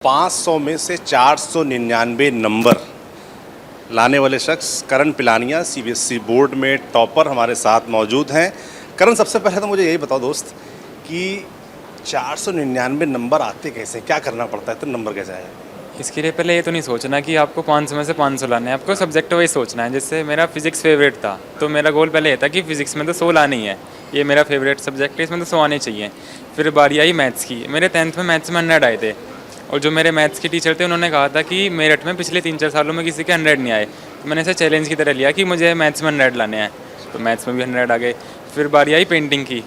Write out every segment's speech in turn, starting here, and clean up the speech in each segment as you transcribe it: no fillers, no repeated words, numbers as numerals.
500 में से 499 नंबर लाने वाले शख्स करण पिलानिया सीबीएसई बोर्ड में टॉपर हमारे साथ मौजूद हैं। करण, सबसे पहले तो मुझे यही बताओ दोस्त कि 499 नंबर आते कैसे हैं? क्या करना पड़ता है तो नंबर कैसे आए? इसके लिए पहले ये तो नहीं सोचना कि आपको 500 में से 500 लाने हैं, आपको सब्जेक्ट वाइज सोचना है। जैसे मेरा फिजिक्स फेवरेट था तो मेरा गोल पहले ये था कि फिजिक्स में तो 100 लाने ही है, ये मेरा फेवरेट सब्जेक्ट है, इसमें तो 100 आने चाहिए। फिर बारी आई मैथ्स की, मेरे 10th में मैथ्स में 100 आए थे और जो मेरे मैथ्स के टीचर थे उन्होंने कहा था कि मेरठ में पिछले 3-4 सालों में किसी के 100 नहीं आए, तो मैंने इसे चैलेंज की तरह लिया कि मुझे मैथ्स में 100 लाने हैं, तो मैथ्स में भी 100 आ गए। फिर बारी आई पेंटिंग की,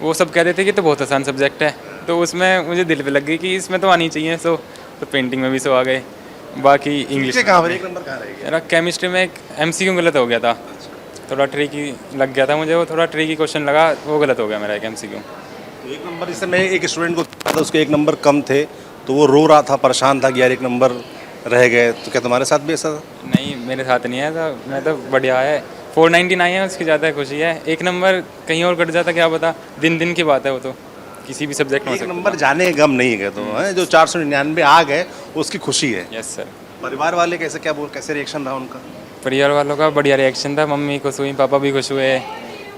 वो सब कहते थे कि तो बहुत आसान सब्जेक्ट है, तो उसमें मुझे दिल पे लग गई कि इसमें तो आनी चाहिए 100, तो पेंटिंग में भी 100 आ गए। बाकी इंग्लिश कहाँ पर एक नंबर कहाँ रह गया? मेरा केमिस्ट्री में एक MCQ गलत हो गया था, थोड़ा ट्रिकी लग गया था मुझे, वो थोड़ा ट्रिकी क्वेश्चन लगा, वो गलत हो गया मेरा एक MCQ। तो एक नंबर, जैसे मैं एक स्टूडेंट को देखा था, उसके एक नंबर कम थे तो वो रो रहा था, परेशान था कि यार एक नंबर रह गए। तो क्या तुम्हारे साथ भी ऐसा था? नहीं, मेरे साथ नहीं है, तो मैं तो बढ़िया है, 499 है, उसकी ज़्यादा खुशी है। एक नंबर कहीं और कट जाता क्या पता, दिन दिन की बात है वो, तो किसी भी सब्जेक्ट में हो एक सकता नंबर जाने के गम नहीं है, तो है जो 499 आ गए उसकी खुशी है। है। Yes sir. परिवार वाले कैसे, क्या बोल, कैसे रिएक्शन रहा उनका? परिवार वालों का बढ़िया रिएक्शन था, मम्मी खुश हुई, पापा भी खुश हुए।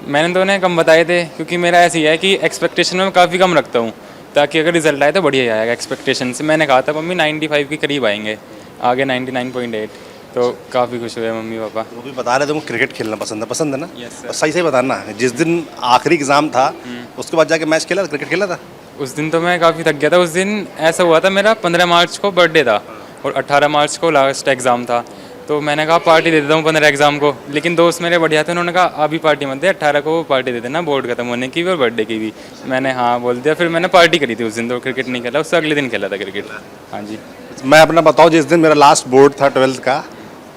मैंने तो उन्हें कम बताए थे क्योंकि मेरा ऐसा ही है कि एक्सपेक्टेशन में काफ़ी कम रखता हूँ, ताकि अगर रिजल्ट आए तो बढ़िया ही आएगा एक्सपेक्टेशन से। मैंने कहा था मम्मी 95 के करीब आएंगे, आगे 99.8, तो काफ़ी खुश हुए मम्मी पापा। वो भी बता रहे थे, तुमको क्रिकेट खेलना पसंद है ना? यस और सर। सही सही बताना, जिस दिन आखिरी एग्जाम था उसके बाद जाके मैच खेला था, क्रिकेट खेला था? उस दिन तो मैं काफ़ी थक गया था। उस दिन ऐसा हुआ था, मेरा 15 मार्च को बर्थडे था और 18 मार्च को लास्ट एग्ज़ाम था, तो मैंने कहा पार्टी दे देता हूँ 15 एग्ज़ाम को, लेकिन दोस्त मेरे बढ़िया थे, उन्होंने कहा अभी पार्टी मत दे, 18 को पार्टी दे देना, बोर्ड खत्म होने की भी और बर्थडे की भी। मैंने हाँ बोल दिया, फिर मैंने पार्टी करी थी उस दिन, तो क्रिकेट नहीं खेला, उससे अगले दिन खेला था क्रिकेट। हाँ जी। मैं अपना बताऊँ, जिस दिन मेरा लास्ट बोर्ड था 12th का,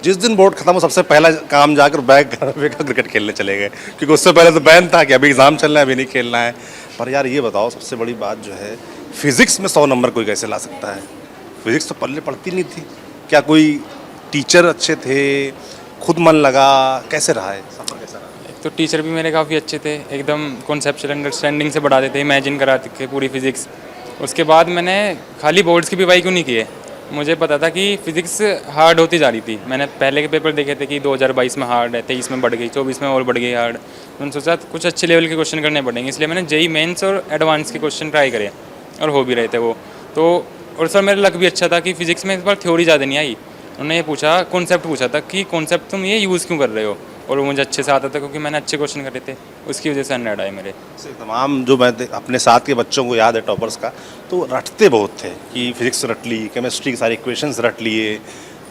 जिस दिन बोर्ड खत्म हो सबसे पहला काम जाकर बैग का क्रिकेट खेलने चले गए, क्योंकि उससे पहले तो बैन था कि अभी एग्ज़ाम चल रहा है, अभी नहीं खेलना है। पर यार ये बताओ, सबसे बड़ी बात जो है, फिजिक्स में 100 नंबर कोई कैसे ला सकता है? फिजिक्स तो पल्ले पड़ती नहीं थी। क्या कोई टीचर अच्छे थे, खुद मन लगा, कैसे रहा है सफर, कैसा रहा? एक तो टीचर भी मेरे काफ़ी अच्छे थे, एकदम कॉन्सेप्चुअल अंडरस्टैंडिंग से पढ़ाते थे, इमेजिन कराते थे पूरी फिज़िक्स। उसके बाद मैंने खाली बोर्ड्स की भी वाई क्यों नहीं किए, मुझे पता था कि फ़िज़िक्स हार्ड होती जा रही थी। मैंने पहले के पेपर देखे थे कि 2022 में हार्ड है, 23 में बढ़ गई, 24 में और बढ़ गई हार्ड। मैंने सोचा कुछ अच्छे लेवल के क्वेश्चन करने पड़ेंगे, इसलिए मैंने जेई मेंस और एडवांस के क्वेश्चन ट्राई करे और हो भी रहे थे वो तो। और सर मेरा लक भी अच्छा था कि फिज़िक्स में इस बार थ्योरी ज़्यादा नहीं आई, उन्होंने ये पूछा, कॉन्सेप्ट पूछा था कि कॉन्सेप्ट तुम ये यूज़ क्यों कर रहे हो, और वो मुझे अच्छे से आता था क्योंकि मैंने अच्छे क्वेश्चन करे थे, उसकी वजह से 100 आए मेरे। तमाम जो मैं अपने साथ के बच्चों को याद है टॉपर्स का, तो रटते बहुत थे कि फिजिक्स रट ली, केमिस्ट्री की सारी इक्वेशंस रट लिए।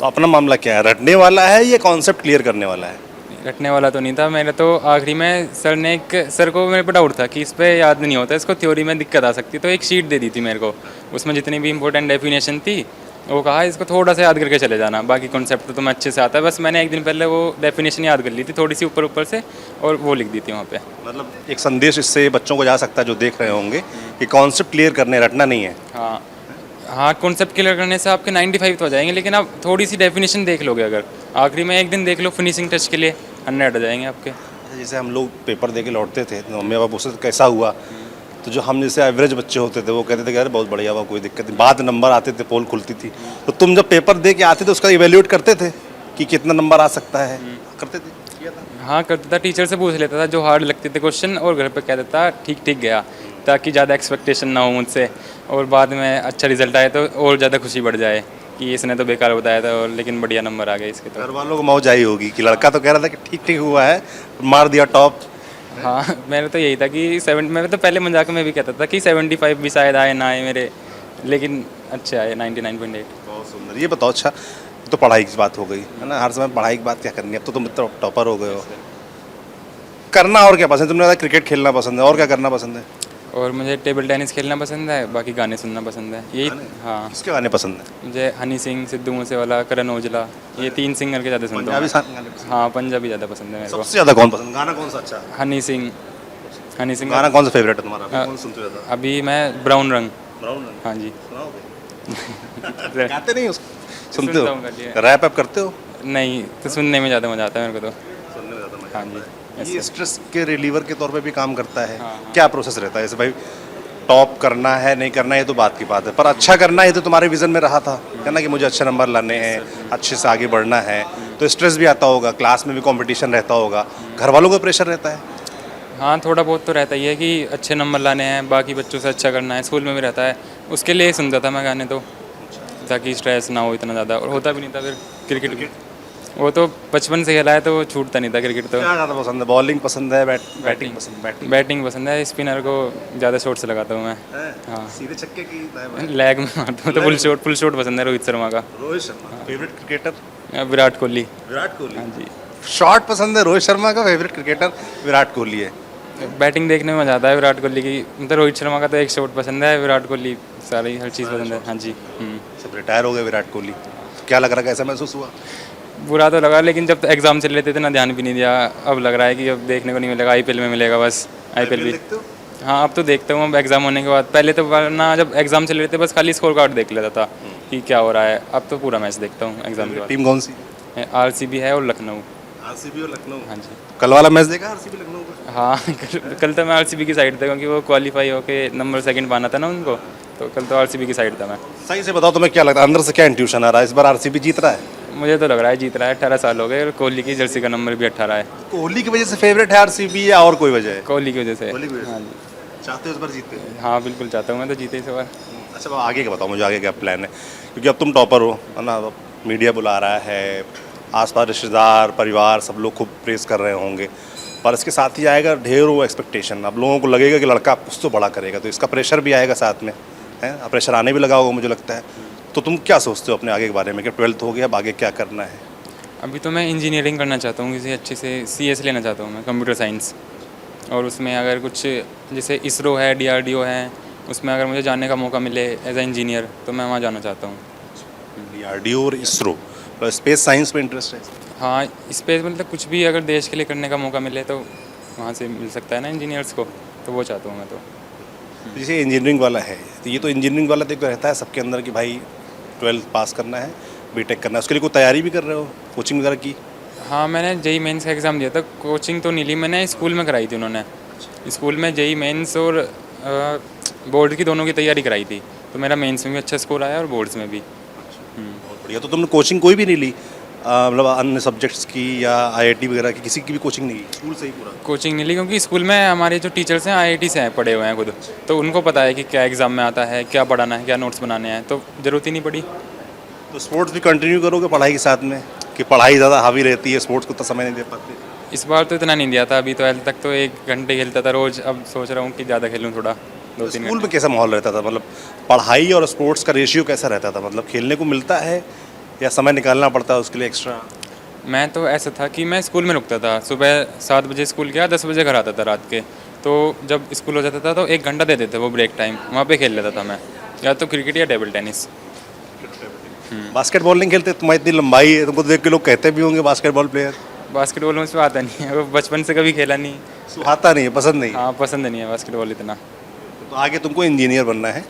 तो अपना मामला क्या है, रटने वाला है या कॉन्सेप्ट क्लियर करने वाला है? रटने वाला तो नहीं था मेरा, तो आखिरी में सर को मेरे पे डाउट था कि इस पर याद नहीं होता, इसको थ्योरी में दिक्कत आ सकती, तो एक शीट दे दी थी मेरे को, उसमें जितनी भी इंपॉर्टेंट डेफिनेशन थी वो कहा इसको थोड़ा सा याद करके चले जाना, बाकी कॉन्सेप्ट तो तुम्हें अच्छे से आता है। बस मैंने एक दिन पहले वो डेफिनेशन याद कर ली थी थोड़ी सी ऊपर ऊपर से, और वो लिख दी थी वहाँ पे। मतलब एक संदेश इससे बच्चों को जा सकता है जो देख रहे होंगे कि कॉन्सेप्ट क्लियर करने, रटना नहीं है। हाँ हाँ, कॉन्सेप्ट क्लियर करने से आपके 95 तो हो जाएंगे, लेकिन आप थोड़ी सी डेफिनेशन देख लोगे, अगर आखिरी में एक दिन देख लो फिनिशिंग टच के लिए, 100 आ जाएंगे आपके। जैसे हम लोग पेपर दे के लौटते थे तो मम्मी पापा पूछते थे कैसा हुआ, तो जो हम जैसे एवरेज बच्चे होते थे वो कहते थे कि यार बहुत बढ़िया हुआ, कोई दिक्कत नहीं। बाद नंबर आते थे, पोल खुलती थी, तो तुम जब पेपर दे के आते थे उसका इवेल्यूएट करते थे कि कितना नंबर आ सकता है? करते थे, किया था? हाँ करता था, टीचर से पूछ लेता था जो हार्ड लगते थे क्वेश्चन, और घर पे कह देता ठीक ठीक गया, ताकि ज़्यादा एक्सपेक्टेशन ना हो मुझसे, और बाद में अच्छा रिजल्ट आए तो और ज़्यादा खुशी बढ़ जाए कि इसने तो बेकार बताया था और लेकिन बढ़िया नंबर आ गए इसके। तो घर वालों को मौज आई होगी कि लड़का तो कह रहा था कि ठीक ठीक हुआ है, मार दिया टॉप। हाँ मेरा तो यही था कि मैं तो पहले मजाक में भी कहता था कि 75 भी शायद आए ना आए मेरे, लेकिन अच्छे आए 99.8। बहुत सुंदर। ये बताओ, अच्छा तो पढ़ाई की बात हो गई है ना, हर समय पढ़ाई की बात क्या करनी है, अब तो तुम इतना टॉपर हो गए हो। करना और क्या पसंद है? तुमने कहा क्रिकेट खेलना पसंद है, और क्या करना पसंद है? और मुझे टेबल टेनिस खेलना पसंद है, बाकी गाने सुनना पसंद है, यही। हाँ किसके गाने पसंद है? मुझे हनी सिंह, सिद्धू मूसेवाला, करण औजला, ये 3 सिंगर के ज़्यादा सुनता पंजाबी हूँ। गाने पसंद? हाँ पंजाबी ज़्यादा पसंद है मेरे को। सबसे ज़्यादा कौन पसंद, गाना कौन सा अच्छा है? हनी सिंह। हनी सिंह गाना कौन सा फेवरेट है तुम्हारा, हाँ। कौन सुनते हो ज़्यादा? अभी मैं ब्राउन रंग। ब्राउन रंग? हाँ जी। सुनाओगे? गाते नहीं उसको, सुनते सुनता हो? हूँ गाली। रैप ऐप करते हो? नहीं, तो सुनने में ज़्यादा मज़ा आता है मेरे को तो। सुनने में ज़्यादा मजा हाँ आता जी। है। Yes, ये sir। स्ट्रेस के रिलीवर के तौर पे भी काम करता है? हाँ, हाँ। क्या प्रोसेस रहता है? जैसे भाई टॉप करना है नहीं करना है ये तो बात की बात है, पर अच्छा करना है तो तुम्हारे विजन में रहा था है ना, कि मुझे अच्छे नंबर लाने हैं, अच्छे से आगे बढ़ना है। तो स्ट्रेस भी आता होगा, क्लास में भी कंपटीशन रहता होगा, घर वालों का प्रेशर रहता है। हाँ, थोड़ा बहुत तो रहता ही है कि अच्छे नंबर लाने हैं, बाकी बच्चों से अच्छा करना है, स्कूल में भी रहता है। उसके लिए सुनता था मैं गाने, तो ताकि स्ट्रेस ना हो इतना ज़्यादा, और होता भी नहीं था। फिर क्रिकेट वो तो बचपन से खेला है तो वो छूटता नहीं था क्रिकेट तो। क्या ज़्यादा पसंद है, बॉलिंग पसंद है, बैटिंग पसंद? बैटिंग पसंद है, स्पिनर को ज़्यादा शॉट से लगाता हूँ मैं। हाँ, सीधे छक्के की लेग में मारता हूँ, तो फुल शॉट पसंद है रोहित शर्मा का। Rohit Sharma favourite cricketer? विराट कोहली। विराट कोहली। हाँ जी। शॉट पसंद है रोहित शर्मा का, फेवरेट क्रिकेटर विराट कोहली है। बैटिंग देखने में मजा आता है विराट कोहली की, मतलब रोहित शर्मा का तो एक शॉट पसंद है, विराट कोहली सारी हर चीज़ पसंद है। हाँ जी। सब रिटायर हो गए विराट कोहली, क्या लग रहा, कैसा महसूस हुआ? बुरा तो लगा, लेकिन जब एग्जाम चल रहे थे ना ध्यान भी नहीं दिया। अब लग रहा है कि अब देखने को नहीं मिलेगा, आईपीएल में मिलेगा बस। आईपीएल भी देखते हो? हाँ, अब तो देखता हूँ, अब एग्ज़ाम होने के बाद। पहले तो वरना जब एग्ज़ाम चल रहे थे बस खाली स्कोर कार्ड देख लेता था कि क्या हो रहा है। अब तो पूरा मैच देखता हूँ एग्ज़ाम के बाद। टीम कौन सी? आरसीबी है और लखनऊ। आरसीबी और लखनऊ। हाँ जी। कल वाला मैच देखा आरसीबी लखनऊ का? हाँ कल तो मैं आरसीबी की साइड था, क्योंकि वो क्वालिफाई होके नंबर 2 पाना था ना उनको, तो कल तो आरसीबी की साइड था मैं। सही से बताओ तुम्हें क्या लगता है, अंदर से क्या इंट्यूशन आ रहा है, इस बार आरसीबी जीत रहा है? मुझे तो लग रहा है जीत रहा है। 18 साल हो गए और कोहली की जर्सी का नंबर भी 18 है। कोहली की वजह से फेवरेट है आरसीबी या और कोई वजह है? कोहली की वजह से। कोहली की वजह से। हाँ जी। चाहते हो इस बार जीते? हाँ बिल्कुल चाहता हूँ मैं तो जीते इस बार। अच्छा, अब आगे का बताओ मुझे, आगे क्या प्लान है? क्योंकि अब तुम टॉपर हो है ना, अब मीडिया बुला रहा है, आसपास रिश्तेदार परिवार सब लोग खूब प्रेस कर रहे होंगे, पर इसके साथ ही आएगा ढेरों एक्सपेक्टेशन। अब लोगों को लगेगा कि लड़का कुछ तो बड़ा करेगा, तो इसका प्रेशर भी आएगा साथ में, है प्रेशर आने भी लगा होगा मुझे लगता है। तो तुम क्या सोचते हो अपने आगे के बारे में कि 12th हो गया, अब आगे क्या करना है? अभी तो मैं इंजीनियरिंग करना चाहता हूँ, किसी अच्छे से सीएस लेना चाहता हूँ मैं, कंप्यूटर साइंस। और उसमें अगर कुछ जैसे इसरो है, डीआरडीओ है, उसमें अगर मुझे जाने का मौका मिले एज ए इंजीनियर तो मैं वहाँ जाना चाहता हूँ। डीआरडीओ और इसरो, स्पेस साइंस में इंटरेस्ट है? हाँ, स्पेस मतलब कुछ भी अगर देश के लिए करने का मौका मिले तो वहाँ से मिल सकता है ना इंजीनियर्स को, तो वो चाहता हूँ मैं तो। जैसे इंजीनियरिंग वाला है, तो ये तो इंजीनियरिंग वाला तो एक तो रहता है सबके अंदर कि भाई 12th पास करना है, बीटेक करना है, उसके लिए कोई तैयारी भी कर रहे हो, कोचिंग वगैरह की? हाँ, मैंने जेई मेंस का एग्ज़ाम दिया था। कोचिंग तो नहीं ली मैंने, स्कूल में कराई थी उन्होंने। स्कूल में जेई मेंस और बोर्ड की दोनों की तैयारी कराई थी, तो मेरा मेंस में भी अच्छा स्कोर आया और बोर्ड्स में भी। बहुत बढ़िया। तो तुमने कोचिंग कोई भी नहीं ली, मतलब अन्य सब्जेक्ट्स की या आईआईटी वगैरह की, किसी की भी कोचिंग नहीं की, स्कूल से ही पूरा? कोचिंग नहीं ली, क्योंकि स्कूल में हमारे जो टीचर्स हैं आईआईटी से हैं, पढ़े हुए हैं खुद, तो उनको पता है कि क्या एग्ज़ाम में आता है, क्या पढ़ाना है, क्या नोट्स बनाने हैं, तो ज़रूरत ही नहीं पड़ी। तो स्पोर्ट्स भी कंटिन्यू करोगे पढ़ाई के साथ में, कि पढ़ाई ज़्यादा हावी रहती है, स्पोर्ट्स को तो समय नहीं दे पाते? इस बार तो इतना नहीं दिया था, अभी 12th तक तो 1 घंटे खेलता था रोज़। अब सोच रहा हूँ कि ज़्यादा खेलूँ, थोड़ा 2-3 स्कूल में कैसा माहौल रहता था, मतलब पढ़ाई और स्पोर्ट्स का रेशियो कैसा रहता था, मतलब खेलने को मिलता है या समय निकालना पड़ता है उसके लिए एक्स्ट्रा? मैं तो ऐसा था कि मैं स्कूल में रुकता था, सुबह 7 बजे स्कूल गया, 10 बजे घर आता था रात के। तो जब स्कूल हो जाता था तो 1 घंटा दे देते वो ब्रेक टाइम, वहाँ पे खेल लेता था मैं, या तो क्रिकेट या टेबल टेनिस। बास्केटबॉल नहीं खेलते? तुम्हारी इतनी लंबाई है, तुमको देख के लोग कहते भी होंगे बास्केटबॉल प्लेयर। बास्केटबॉल मुझसे आता नहीं है, वो बचपन से कभी खेला नहीं। सुहाता नहीं है, पसंद नहीं है? हाँ, पसंद नहीं है बास्केटबॉल इतना। तो आगे तुमको इंजीनियर बनना है।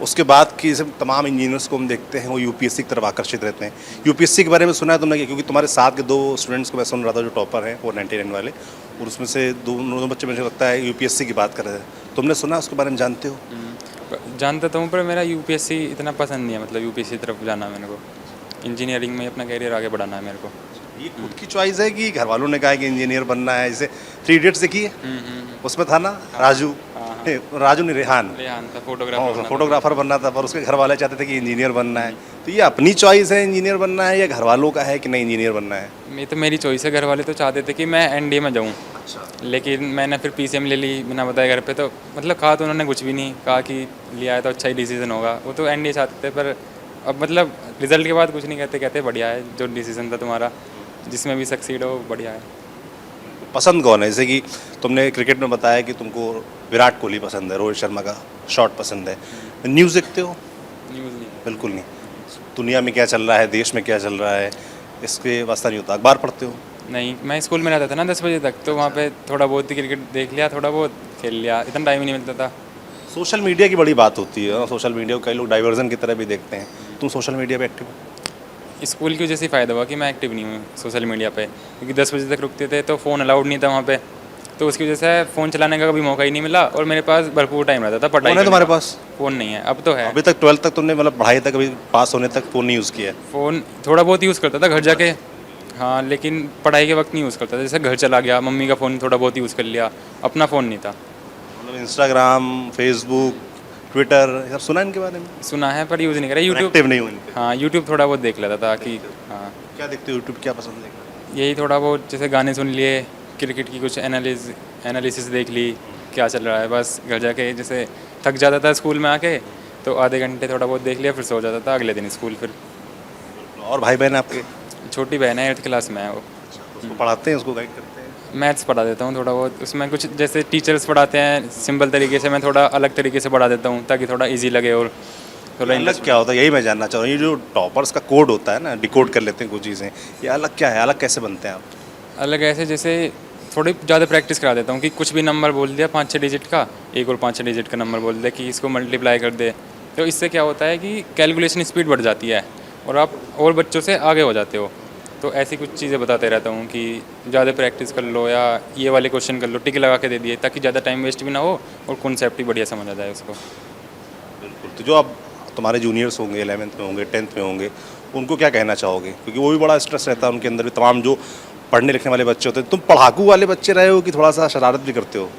उसके बाद की जैसे तमाम इंजीनियर्स को हम देखते हैं वो यूपीएससी की तरफ आकर्षित रहते हैं। यूपीएससी के बारे में सुना है तुमने? क्योंकि तुम्हारे साथ के 2 स्टूडेंट्स को मैं सुन रहा था जो टॉपर हैं, वो 99 वाले, और उसमें से दोनों बच्चे मुझे लगता है यूपीएससी की बात कर रहे थे। तुमने सुना, उसके बारे में जानते हो? जानता तो हूँ, पर मेरा यूपीएससी इतना पसंद नहीं है, मतलब यूपीएससी की तरफ जाना है मेरे को। इंजीनियरिंग में अपना कैरियर आगे बढ़ाना है मेरे को। ये खुद की चॉइस है कि घर वालों ने कहा कि इंजीनियर बनना है? जैसे 3 इडियट्स देखी है, उसमें था ना राजू, राजू नहीं रेहान था फोटोग्राफर। फोटोग्राफर बनना था, पर उसके घर वाले चाहते थे कि इंजीनियर बनना है। तो ये अपनी चॉइस है इंजीनियर बनना है, या घर वालों का है कि नहीं इंजीनियर बनना है? ये तो मेरी चॉइस है। घर वाले तो चाहते थे कि मैं एनडीए में जाऊँ, अच्छा। लेकिन मैंने फिर पीसीएम ले ली बिना बताए घर पे। तो मतलब कहा तो उन्होंने कुछ भी नहीं, कहा कि लिया है तो अच्छा ही डिसीजन होगा। वो तो एनडीए चाहते थे, पर अब मतलब रिजल्ट के बाद कुछ नहीं कहते, कहते बढ़िया है जो डिसीजन था तुम्हारा, जिसमें भी सक्सीड हो बढ़िया है। पसंद कौन है? जैसे कि तुमने क्रिकेट में बताया कि तुमको विराट कोहली पसंद है, रोहित शर्मा का शॉट पसंद है। न्यूज़ देखते हो? न्यूज़ नहीं। बिल्कुल नहीं। दुनिया में क्या चल रहा है, देश में क्या चल रहा है, इसके वास्ता नहीं होता। अखबार पढ़ते हो? नहीं, मैं स्कूल में रहता था ना 10 बजे तक, तो वहाँ पे थोड़ा बहुत ही क्रिकेट देख लिया, थोड़ा बहुत खेल लिया, इतना टाइम ही नहीं मिलता था। सोशल मीडिया की बड़ी बात होती है, सोशल मीडिया को कई लोग डाइवर्जन की तरह भी देखते हैं। तुम सोशल मीडिया पे एक्टिव हो? स्कूल की वजह से फ़ायदा हुआ कि मैं एक्टिव नहीं हूँ सोशल मीडिया पे, क्योंकि 10 बजे तक रुकते थे तो फ़ोन अलाउड नहीं था वहाँ पे। तो उसकी वजह से फ़ोन चलाने का कभी मौका ही नहीं मिला और मेरे पास भरपूर टाइम रहता था पढ़ाई फ़ोन है करने तुम्हारे का। पास? फ़ोन नहीं है, अब तो है। अभी तक 12th तक तुमने मतलब पढ़ाई तक, अभी पास होने तक फ़ोन नहीं यूज़ किया है? फ़ोन थोड़ा बहुत यूज़ करता था घर जाके, हाँ, लेकिन पढ़ाई के वक्त नहीं यूज़ करता था। जैसे घर चला गया, मम्मी का फ़ोन थोड़ा बहुत यूज़ कर लिया, अपना फ़ोन नहीं था। मतलब इंस्टाग्राम, फेसबुक, ट्विटर, ये सब सुना है इनके बारे में? सुना है पर यूज़ नहीं करा। यूट्यूब, एक्टिव नहीं हूँ इन पे। हाँ, यूट्यूब थोड़ा बहुत देख लेता था कि हाँ, क्या देखते हो यूट्यूब, क्या पसंद है? यही थोड़ा बहुत जैसे गाने सुन लिए, क्रिकेट की कुछ एनालिसिस देख ली, क्या चल रहा है, बस घर जाके जैसे थक जाता था स्कूल में आके, तो आधे घंटे थोड़ा बहुत देख लिया, फिर सो जाता था, अगले दिन स्कूल फिर। और भाई बहन आपके? छोटी बहन है, 8th क्लास में है वो। उसको पढ़ाते हैं, उसको गाइड करते हैं? मैथ्स पढ़ा देता हूँ थोड़ा बहुत, उसमें कुछ जैसे टीचर्स पढ़ाते हैं सिंपल तरीके से, मैं थोड़ा अलग तरीके से पढ़ा देता हूँ ताकि थोड़ा इजी लगे और थोड़ा अलग क्या होता है, यही मैं जानना चाह रहा हूँ। ये जो टॉपर्स का कोड होता है ना, डिकोड कर लेते हैं कुछ चीज़ें, ये अलग क्या है, अलग कैसे बनते हैं आप? अलग ऐसे जैसे थोड़ी ज़्यादा प्रैक्टिस करा देता हूँ कि कुछ भी नंबर बोल दिया 5-6 डिजिट का, एक और 5-6 डिजिट का नंबर बोल दिया कि इसको मल्टीप्लाई कर दे, तो इससे क्या होता है कि कैलकुलेशन स्पीड बढ़ जाती है और आप और बच्चों से आगे हो जाते हो। तो ऐसी कुछ चीज़ें बताते रहता हूँ कि ज़्यादा प्रैक्टिस कर लो या ये वाले क्वेश्चन कर लो, टिक लगा के दे दिए ताकि ज़्यादा टाइम वेस्ट भी ना हो और कॉन्सेप्ट भी बढ़िया समझ आ जाए उसको। बिल्कुल। तो जो अब तुम्हारे जूनियर्स होंगे, 11th में होंगे, 10th में होंगे, उनको क्या कहना चाहोगे? क्योंकि वो भी बड़ा स्ट्रेस रहता है उनके अंदर भी, तमाम जो पढ़ने लिखने वाले बच्चे होते हैं। तुम पढ़ाकू वाले बच्चे रहे हो कि थोड़ा सा शरारत भी करते हो?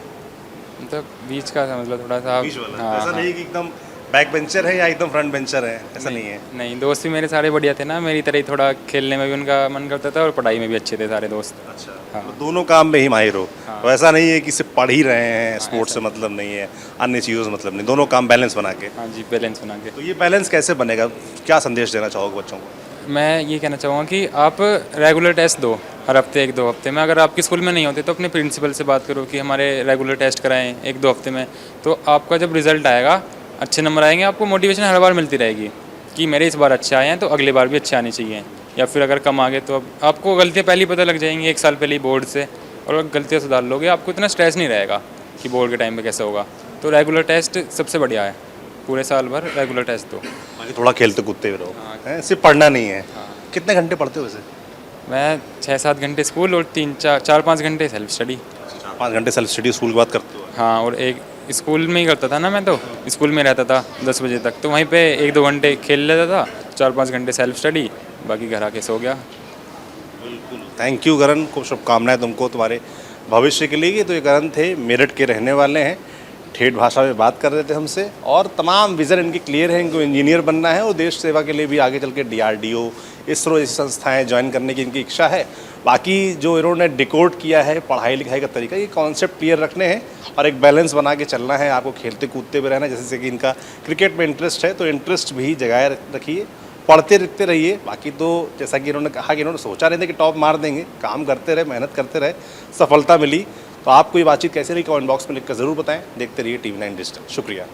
मतलब बीच का समझ लो थोड़ा सा। बीच वाला? हाँ, ऐसा हाँ। नहीं कि एकदम बैक बेंचर है या एकदम फ्रंट बेंचर है, ऐसा नहीं है? नहीं, दोस्त भी मेरे सारे बढ़िया थे ना, मेरी तरह ही थोड़ा खेलने में भी उनका मन करता था और पढ़ाई में भी अच्छे थे सारे दोस्त। अच्छा, हाँ। तो दोनों काम में ही माहिर हो। हाँ। तो ऐसा नहीं है कि सिर्फ पढ़ ही रहे हैं, स्पोर्ट्स से मतलब नहीं है, अन्य चीज़ों से मतलब नहीं, दोनों काम बैलेंस बना के। हाँ जी, बैलेंस बना के। तो ये बैलेंस कैसे बनेगा, क्या संदेश देना चाहोगे बच्चों को? मैं ये कहना चाहूँगा कि आप रेगुलर टेस्ट दो हर हफ्ते 1-2 हफ्ते में। अगर आपके स्कूल में नहीं होते तो अपने प्रिंसिपल से बात करो कि हमारे रेगुलर टेस्ट कराएं 1-2 हफ्ते में। तो आपका जब रिजल्ट आएगा, अच्छे नंबर आएंगे, आपको मोटिवेशन हर बार मिलती रहेगी कि मेरे इस बार अच्छे आए हैं तो अगली बार भी अच्छे आने चाहिए, या फिर अगर कम आ गए तो अब आपको गलतियाँ पहले ही पता लग जाएंगी 1 साल पहले ही बोर्ड से, और अगर गलतियाँ सुधार लोगे आपको इतना स्ट्रेस नहीं रहेगा कि बोर्ड के टाइम पे कैसे होगा। तो रेगुलर टेस्ट सबसे बढ़िया है, पूरे साल भर रेगुलर टेस्ट दो। बाकी थोड़ा खेलते कूदते भी रहो, हाँ। हैं? सिर्फ पढ़ना नहीं है। कितने घंटे पढ़ते हो वैसे? मैं 6-7 घंटे स्कूल और 4-5 घंटे सेल्फ स्टडी। 4-5 घंटे सेल्फ स्टडी स्कूल के बाद करते हो? हाँ, और एक स्कूल में ही करता था ना, मैं तो स्कूल में रहता था 10 बजे तक, तो वहीं पे 1-2 घंटे खेल लेता था, 4-5 घंटे सेल्फ स्टडी, बाकी घर आके सो गया। बिल्कुल। थैंक यू करण, खूब शुभकामनाएं तुमको तुम्हारे भविष्य के लिए। तो ये करण थे, मेरठ के रहने वाले हैं, ठेठ भाषा में बात कर रहे थे हमसे, और तमाम विज़न इनकी क्लियर है, इनको इंजीनियर बनना है और देश सेवा के लिए भी आगे चल के DRDO, इसरो जैसी संस्थाएं ज्वाइन करने की इनकी इच्छा है। बाकी जो इन्होंने डिकोड किया है पढ़ाई लिखाई का तरीका, ये कॉन्सेप्ट क्लियर रखने हैं और एक बैलेंस बना के चलना है। आपको खेलते कूदते भी रहना है, जैसे कि इनका क्रिकेट में इंटरेस्ट है तो इंटरेस्ट भी जगाए रखिए, पढ़ते लिखते रहिए। बाकी तो जैसा कि इन्होंने कहा कि इन्होंने सोचा नहीं था कि टॉप मार देंगे, काम करते रहे, मेहनत करते रहे, सफलता मिली। तो आपको ये बातचीत कैसे रही, कमेंट बॉक्स में लिखकर ज़रूर बताएं। देखते रहिए TV9 डिजिटल। शुक्रिया।